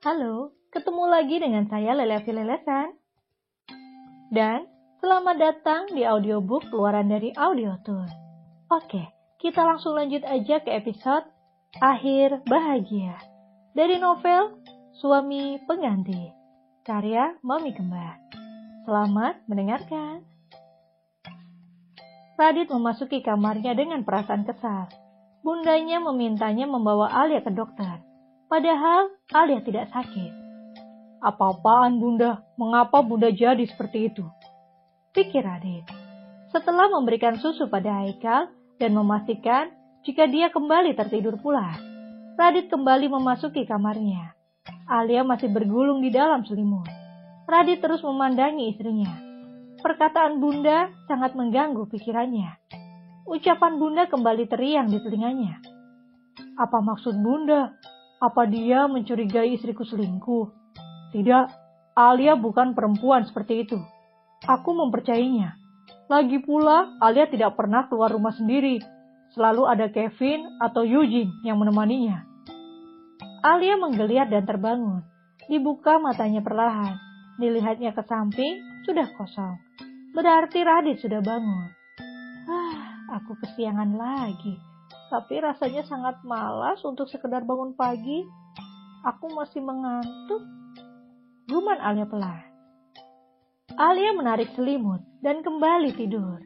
Halo, ketemu lagi dengan saya Lelevi Lelesan. Dan selamat datang di audiobook keluaran dari Audiotour. Oke, kita langsung lanjut aja ke episode Akhir Bahagia. Dari novel Suami Pengganti, karya Mami Kembar. Selamat mendengarkan. Radit memasuki kamarnya dengan perasaan kesal. Bundanya memintanya membawa Alia ke dokter. Padahal Alia tidak sakit. Apa-apaan Bunda? Mengapa Bunda jadi seperti itu? Pikir Radit. Setelah memberikan susu pada Haikal dan memastikan jika dia kembali tertidur pula, Radit kembali memasuki kamarnya. Alia masih bergulung di dalam selimut. Radit terus memandangi istrinya. Perkataan Bunda sangat mengganggu pikirannya. Ucapan Bunda kembali teriang di telinganya. Apa maksud Bunda? Apa dia mencurigai istriku selingkuh? Tidak, Alia bukan perempuan seperti itu. Aku mempercayainya. Lagi pula, Alia tidak pernah keluar rumah sendiri. Selalu ada Kevin atau Eugene yang menemaninya. Alia menggeliat dan terbangun. Dibuka matanya perlahan. Dilihatnya ke samping, sudah kosong. Berarti Radit sudah bangun. Aku kesiangan lagi. Tapi rasanya sangat malas untuk sekedar bangun pagi. Aku masih mengantuk. Guman Alia pelan. Alia menarik selimut dan kembali tidur.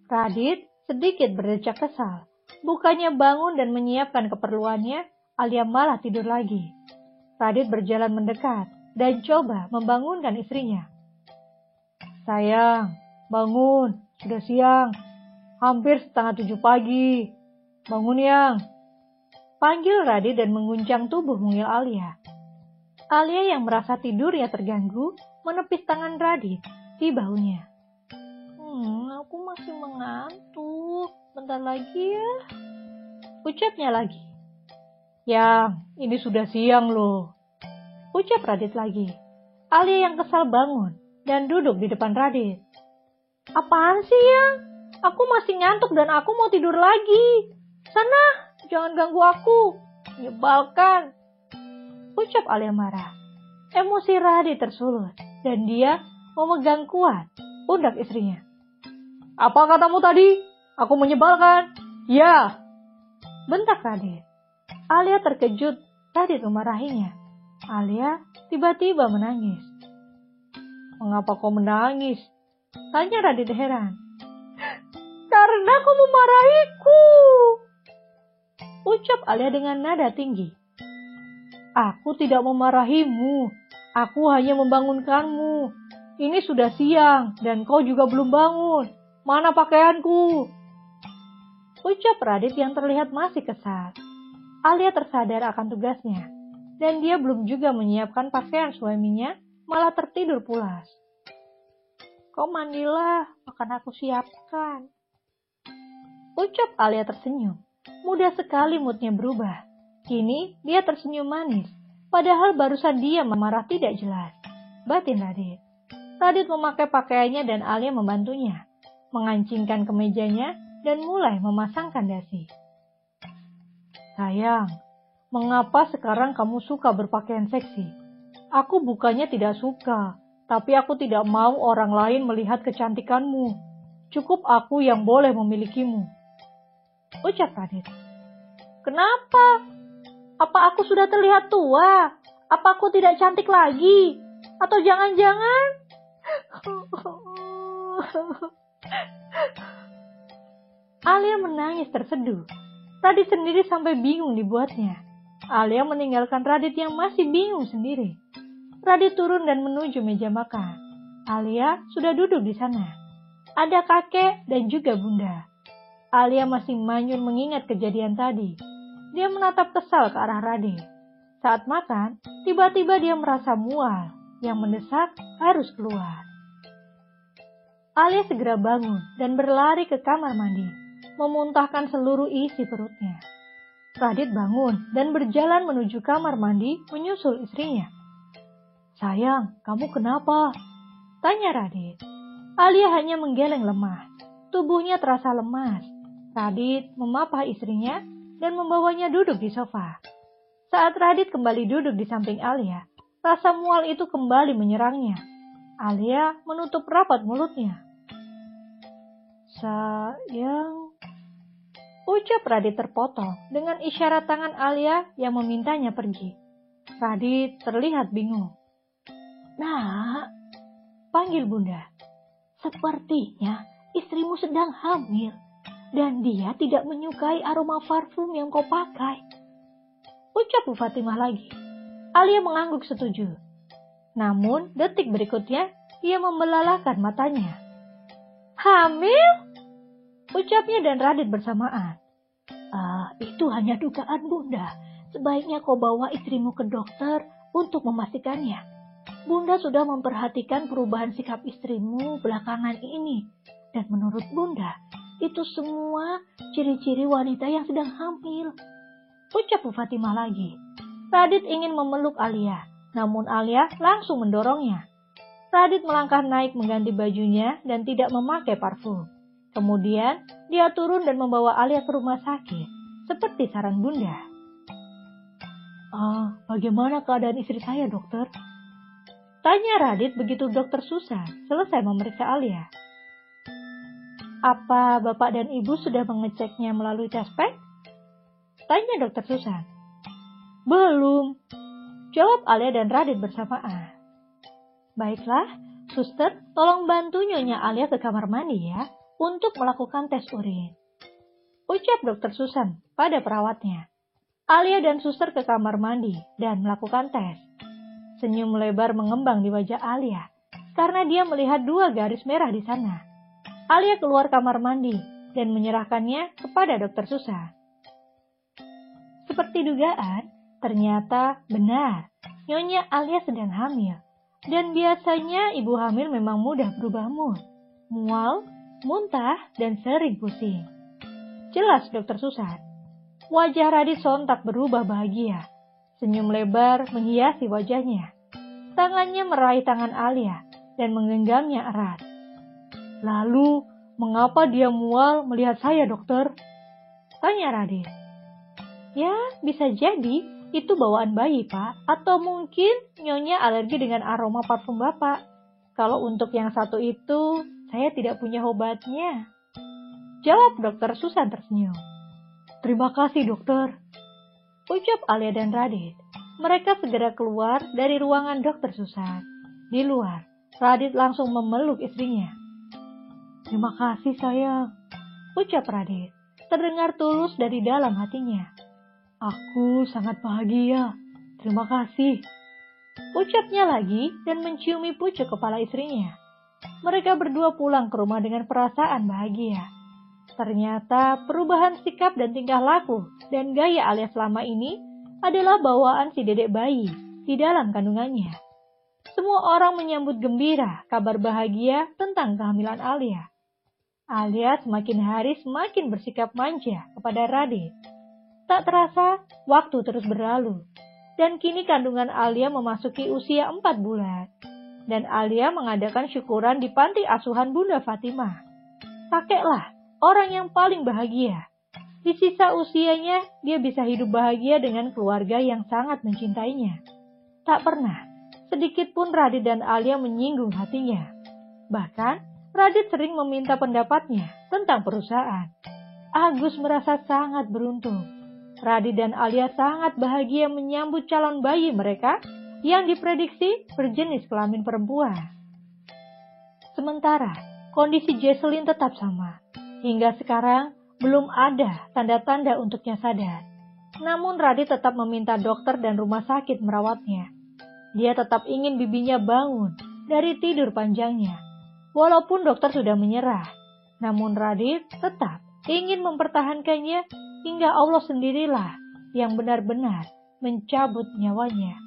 Radit sedikit berdecak kesal. Bukannya bangun dan menyiapkan keperluannya, Alia malah tidur lagi. Radit berjalan mendekat dan coba membangunkan istrinya. Sayang, bangun, sudah siang. Hampir 6:30 pagi. Bangun yang. Panggil Radit dan mengguncang tubuh mungil Alia. Alia yang merasa tidurnya terganggu, menepis tangan Radit di bahunya. Aku masih mengantuk. Bentar lagi ya. Ucapnya lagi. Yang, ini sudah siang loh. Ucap Radit lagi. Alia yang kesal bangun dan duduk di depan Radit. Apaan sih yang? Aku masih ngantuk dan aku mau tidur lagi. Sana, jangan ganggu aku. Menyebalkan. Ucap Alia marah. Emosi Radit tersulut dan dia memegang kuat pundak istrinya. Apa katamu tadi? Aku menyebalkan. Ya. Bentak Radit. Alia terkejut. Radit memarahinya. Alia tiba-tiba menangis. Mengapa kau menangis? Tanya Radit heran. Karena kau memarahiku. Ucap Alia dengan nada tinggi. Aku tidak memarahimu. Aku hanya membangunkanmu. Ini sudah siang dan kau juga belum bangun. Mana pakaianku? Ucap Radit yang terlihat masih kesal. Alia tersadar akan tugasnya. Dan dia belum juga menyiapkan pakaian suaminya, malah tertidur pulas. Kau mandilah, akan aku siapkan. Ucap Alia tersenyum. Mudah sekali moodnya berubah. Kini dia tersenyum manis. Padahal barusan dia marah tidak jelas. Batin Radit. Radit memakai pakaiannya dan Alia membantunya. Mengancingkan kemejanya dan mulai memasangkan dasi. Sayang, mengapa sekarang kamu suka berpakaian seksi? Aku bukannya tidak suka. Tapi aku tidak mau orang lain melihat kecantikanmu. Cukup aku yang boleh memilikimu. Ucap Radit. Kenapa? Apa aku sudah terlihat tua? Apa aku tidak cantik lagi? Atau jangan-jangan? Alia menangis terseduh. Radit sendiri sampai bingung dibuatnya. Alia meninggalkan Radit yang masih bingung sendiri. Radit turun dan menuju meja makan. Alia sudah duduk di sana. Ada kakek dan juga bunda. Alia masih manyun mengingat kejadian tadi. Dia menatap kesal ke arah Radit. Saat makan, tiba-tiba dia merasa mual. Yang mendesak harus keluar. Alia segera bangun dan berlari ke kamar mandi. Memuntahkan seluruh isi perutnya. Radit bangun dan berjalan menuju kamar mandi menyusul istrinya. Sayang, kamu kenapa? Tanya Radit. Alia hanya menggeleng lemah. Tubuhnya terasa lemas. Radit memapah istrinya dan membawanya duduk di sofa. Saat Radit kembali duduk di samping Alia, rasa mual itu kembali menyerangnya. Alia menutup rapat mulutnya. Sayang, ucap Radit terpotong dengan isyarat tangan Alia yang memintanya pergi. Radit terlihat bingung. Nak, panggil Bunda. Sepertinya istrimu sedang hamil dan dia tidak menyukai aroma parfum yang kau pakai. Ucap Bu Fatimah lagi. Alia mengangguk setuju. Namun detik berikutnya ia membelalakan matanya. Hamil? Ucapnya dan Radit bersamaan. Itu hanya dugaan Bunda. Sebaiknya kau bawa istrimu ke dokter untuk memastikannya. Bunda sudah memperhatikan perubahan sikap istrimu belakangan ini. Dan menurut Bunda, itu semua ciri-ciri wanita yang sedang hamil. Ucap Bu Fatimah lagi. Radit ingin memeluk Alia, namun Alia langsung mendorongnya. Radit melangkah naik mengganti bajunya dan tidak memakai parfum. Kemudian dia turun dan membawa Alia ke rumah sakit, seperti saran Bunda. Bagaimana keadaan istri saya, dokter? Tanya Radit begitu Dokter Susan selesai memeriksa Alia. Apa Bapak dan Ibu sudah mengeceknya melalui tes pack? Tanya Dokter Susan. Belum, jawab Alia dan Radit bersamaan. Baiklah, suster, tolong bantu Nyonya Alia ke kamar mandi ya, untuk melakukan tes urin. Ucap Dokter Susan pada perawatnya. Alia dan suster ke kamar mandi dan melakukan tes. Senyum lebar mengembang di wajah Alia, karena dia melihat 2 garis merah di sana. Alia keluar kamar mandi dan menyerahkannya kepada Dokter Susan. Seperti dugaan, ternyata benar, Nyonya Alia sedang hamil. Dan biasanya ibu hamil memang mudah berubah mood, mual, muntah, dan sering pusing. Jelas Dokter Susan. Wajah Radit sontak berubah bahagia. Senyum lebar menghiasi wajahnya. Tangannya meraih tangan Alia dan menggenggamnya erat. Lalu, mengapa dia mual melihat saya, dokter? Tanya Radit. Ya, bisa jadi itu bawaan bayi, Pak. Atau mungkin Nyonya alergi dengan aroma parfum Bapak. Kalau untuk yang satu itu, saya tidak punya obatnya. Jawab Dokter Susan tersenyum. Terima kasih, dokter. Ucap Alia dan Radit. Mereka segera keluar dari ruangan Dokter Susan. Di luar, Radit langsung memeluk istrinya. Terima kasih, sayang. Ucap Radit. Terdengar tulus dari dalam hatinya. Aku sangat bahagia. Terima kasih. Ucapnya lagi dan menciumi pucuk kepala istrinya. Mereka berdua pulang ke rumah dengan perasaan bahagia. Ternyata perubahan sikap dan tingkah laku dan gaya Alia selama ini adalah bawaan si dedek bayi di dalam kandungannya. Semua orang menyambut gembira kabar bahagia tentang kehamilan Alia. Alia semakin hari semakin bersikap manja kepada Radit. Tak terasa, waktu terus berlalu. Dan kini kandungan Alia memasuki usia 4 bulan. Dan Alia mengadakan syukuran di panti asuhan Bunda Fatimah. Kakeklah orang yang paling bahagia. Di sisa usianya, dia bisa hidup bahagia dengan keluarga yang sangat mencintainya. Tak pernah, sedikit pun Radit dan Alia menyinggung hatinya. Bahkan, Radit sering meminta pendapatnya tentang perusahaan. Agus merasa sangat beruntung. Radit dan Alia sangat bahagia menyambut calon bayi mereka yang diprediksi berjenis kelamin perempuan. Sementara, kondisi Jesselyn tetap sama. Hingga sekarang, belum ada tanda-tanda untuknya sadar. Namun Radit tetap meminta dokter dan rumah sakit merawatnya. Dia tetap ingin bibinya bangun dari tidur panjangnya. Walaupun dokter sudah menyerah, namun Radit tetap ingin mempertahankannya hingga Allah sendirilah yang benar-benar mencabut nyawanya.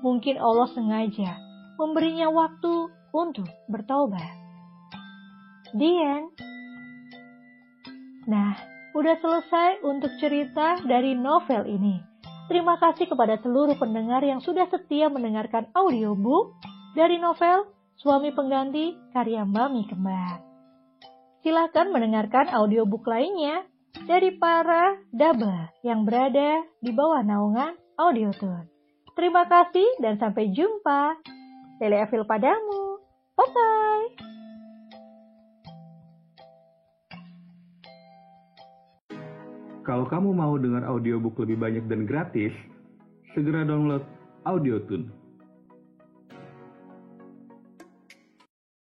Mungkin Allah sengaja memberinya waktu untuk bertaubat. The end. Nah, udah selesai untuk cerita dari novel ini. Terima kasih kepada seluruh pendengar yang sudah setia mendengarkan audiobook dari novel Suami Pengganti karya Mami Kembar. Silakan mendengarkan audiobook lainnya dari para double yang berada di bawah naungan Audiotune. Terima kasih dan sampai jumpa. Lele Evil padamu. Bye-bye. Kalau kamu mau dengar audiobook lebih banyak dan gratis, segera download Audiotune.